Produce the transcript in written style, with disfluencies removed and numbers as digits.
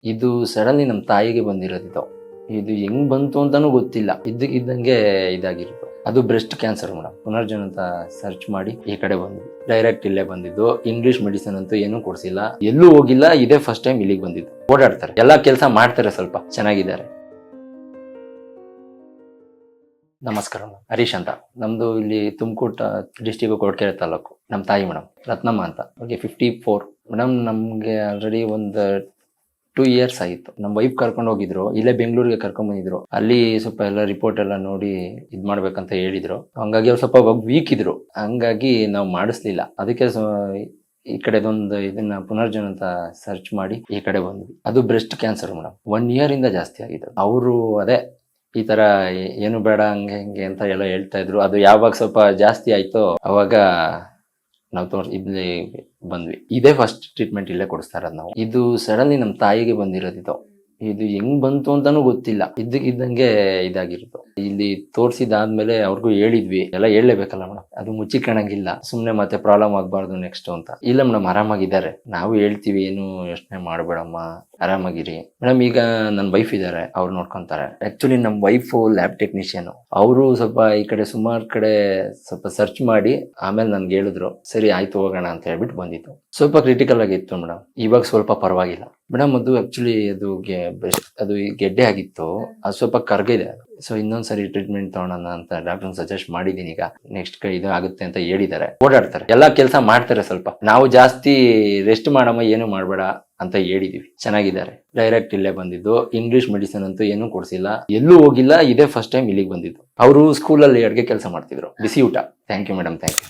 ಇದು ಸಡನ್ಲಿ ನಮ್ಮ ತಾಯಿಗೆ ಬಂದಿರೋದು. ಇದು ಹೆಂಗ್ ಬಂತು ಅಂತಾನೂ ಗೊತ್ತಿಲ್ಲ. ಇದ್ದಂಗೆ ಇದಾಗಿರೋದು. ಅದು ಬ್ರೆಸ್ಟ್ ಕ್ಯಾನ್ಸರ್ ಮೇಡಮ್. ಪುನರ್ಜನ್ ಅಂತ ಸರ್ಚ್ ಮಾಡಿ ಈ ಕಡೆ ಬಂದ್ವಿ. ಡೈರೆಕ್ಟ್ ಇಲ್ಲೇ ಬಂದಿದ್ದು. ಇಂಗ್ಲಿಷ್ ಮೆಡಿಸಿನ್ ಅಂತೂ ಏನೂ ಕೊಡ್ಸಿಲ್ಲ, ಎಲ್ಲೂ ಹೋಗಿಲ್ಲ. ಇದೇ ಫಸ್ಟ್ ಟೈಮ್ ಇಲ್ಲಿಗೆ ಬಂದಿದ್ದು. ಓಡಾಡ್ತಾರೆ, ಎಲ್ಲಾ ಕೆಲಸ ಮಾಡ್ತಾರೆ, ಸ್ವಲ್ಪ ಚೆನ್ನಾಗಿದ್ದಾರೆ. ನಮಸ್ಕಾರ ಮೇಡಮ್, ಹರೀಶ್ ಅಂತ. ನಮ್ದು ಇಲ್ಲಿ ತುಮಕೂರು ಡಿಸ್ಟಿಕ್ ಕೊರಟಗೆರೆ ತಾಲೂಕು. ನಮ್ಮ ತಾಯಿ ಮೇಡಮ್ ರತ್ನಮ್ಮ ಅಂತ. ಅವ್ರಿಗೆ 54 ಮೇಡಮ್. ನಮ್ಗೆ ಆಲ್ರೆಡಿ ಒಂದು 2 years ಆಗಿತ್ತು. ನಮ್ಮ ವೈಫ್ ಕರ್ಕೊಂಡು ಹೋಗಿದ್ರು, ಇಲ್ಲೇ ಬೆಂಗಳೂರಿಗೆ ಕರ್ಕೊಂಡ್ ಬಂದಿದ್ರು. ಅಲ್ಲಿ ಸ್ವಲ್ಪ ಎಲ್ಲ ರಿಪೋರ್ಟ್ ಎಲ್ಲ ನೋಡಿ ಇದ್ ಮಾಡ್ಬೇಕಂತ ಹೇಳಿದ್ರು. ಹಂಗಾಗಿ ಅವ್ರು ಸ್ವಲ್ಪ ವೀಕ್ ಇದ್ರು, ಹಂಗಾಗಿ ನಾವು ಮಾಡಿಸ್ಲಿಲ್ಲ. ಅದಕ್ಕೆ ಈ ಕಡೆದೊಂದು ಇದನ್ನ ಪುನರ್ಜನ್ ಅಂತ ಸರ್ಚ್ ಮಾಡಿ ಈ ಕಡೆ ಬಂದ್ವಿ. ಅದು ಬ್ರೆಸ್ಟ್ ಕ್ಯಾನ್ಸರ್ ಮೇಡಮ್. 1 year ಇಂದ ಜಾಸ್ತಿ ಆಗಿದೆ. ಅವರು ಅದೇ ಈ ತರ ಏನು ಬೇಡ ಹಂಗೆ ಹಿಂಗೆ ಅಂತ ಎಲ್ಲ ಹೇಳ್ತಾ ಇದ್ರು. ಅದು ಯಾವಾಗ ಸ್ವಲ್ಪ ಜಾಸ್ತಿ ಆಯ್ತೋ ಅವಾಗ ನಾವು ಇಲ್ಲಿ ಬಂದ್ವಿ. ಇದೇ ಫಸ್ಟ್ ಟ್ರೀಟ್ಮೆಂಟ್ ಇಲ್ಲೇ ಕೊಡಿಸ್ತಾ ಇರೋದು ನಾವು. ಇದು ಸಡನ್ಲಿ ನಮ್ಮ ತಾಯಿಗೆ ಬಂದಿರೋದು. ಇದು ಹೆಂಗ್ ಬಂತು ಅಂತಾನೂ ಗೊತ್ತಿಲ್ಲ. ಇದ್ದಂಗೆ ಇದಾಗಿರೋದು. ಇಲ್ಲಿ ತೋರ್ಸಿದಾದ್ಮೇಲೆ ಅವ್ರಿಗೂ ಹೇಳಿದ್ವಿ, ಎಲ್ಲ ಹೇಳಲೇಬೇಕಲ್ಲ ಮೇಡಮ್. ಅದು ಮುಚ್ಚಿಕೊಳ್ಳಂಗಿಲ್ಲ, ಸುಮ್ನೆ ಮತ್ತೆ ಪ್ರಾಬ್ಲಮ್ ಆಗ್ಬಾರ್ದು ನೆಕ್ಸ್ಟ್ ಅಂತ. ಇಲ್ಲ ಮೇಡಮ್, ಆರಾಮಾಗಿದ್ದಾರೆ. ನಾವು ಹೇಳ್ತೀವಿ, ಏನು ಯೋಚನೆ ಮಾಡಬೇಡಮ್ಮ, ಆರಾಮಾಗಿರಿ ಮೇಡಮ್. ಈಗ ನನ್ನ ವೈಫ್ ಇದ್ದಾರೆ, ಅವ್ರು ನೋಡ್ಕೊಂತಾರೆ. ಆಕ್ಚುಲಿ ನಮ್ಮ ವೈಫ್ ಲ್ಯಾಬ್ ಟೆಕ್ನಿಷಿಯನ್. ಅವರು ಸ್ವಲ್ಪ ಈ ಕಡೆ ಸುಮಾರು ಕಡೆ ಸ್ವಲ್ಪ ಸರ್ಚ್ ಮಾಡಿ ಆಮೇಲೆ ನನ್ಗೆ ಹೇಳಿದ್ರು, ಸರಿ ಆಯ್ತು ಹೋಗೋಣ ಅಂತ ಹೇಳ್ಬಿಟ್ಟು ಬಂದಿತ್ತು. ಸ್ವಲ್ಪ ಕ್ರಿಟಿಕಲ್ ಆಗಿತ್ತು ಮೇಡಮ್. ಇವಾಗ ಸ್ವಲ್ಪ ಪರವಾಗಿಲ್ಲ ಮೇಡಮ್. ಅದು ಆಕ್ಚುಲಿ ಅದು ಗೆಡ್ಡೆ ಆಗಿತ್ತು, ಅದು ಸ್ವಲ್ಪ ಕರ್ಗಿದೆ. ಸೊ ಇನ್ನೊಂದ್ಸರಿ ಟ್ರೀಟ್ಮೆಂಟ್ ತಗೊಳೋಣ ಅಂತ ಡಾಕ್ಟರ್ ಸಜೆಸ್ಟ್ ಮಾಡಿದೀನಿ. ಈಗ ನೆಕ್ಸ್ಟ್ ಇದು ಆಗುತ್ತೆ ಅಂತ ಹೇಳಿದ್ದಾರೆ. ಓಡಾಡ್ತಾರೆ, ಎಲ್ಲಾ ಕೆಲಸ ಮಾಡ್ತಾರೆ. ಸ್ವಲ್ಪ ನಾವು ಜಾಸ್ತಿ ರೆಸ್ಟ್ ಮಾಡಮ್ಮ, ಏನು ಮಾಡ್ಬೇಡ ಅಂತ ಹೇಳಿದೀವಿ. ಚೆನ್ನಾಗಿದ್ದಾರೆ. ಡೈರೆಕ್ಟ್ ಇಲ್ಲೇ ಬಂದಿದ್ದು. ಇಂಗ್ಲಿಷ್ ಮೆಡಿಸಿನ್ ಅಂತೂ ಏನೂ ಕೊಡ್ಸಿಲ್ಲ, ಎಲ್ಲೂ ಹೋಗಿಲ್ಲ. ಇದೇ ಫಸ್ಟ್ ಟೈಮ್ ಇಲ್ಲಿಗೆ ಬಂದಿದ್ದು. ಅವರು ಸ್ಕೂಲಲ್ಲಿ ಅಡುಗೆ ಕೆಲಸ ಮಾಡ್ತಿದ್ರು, ಬಿಸಿ ಊಟ. Thank you madam, thank you.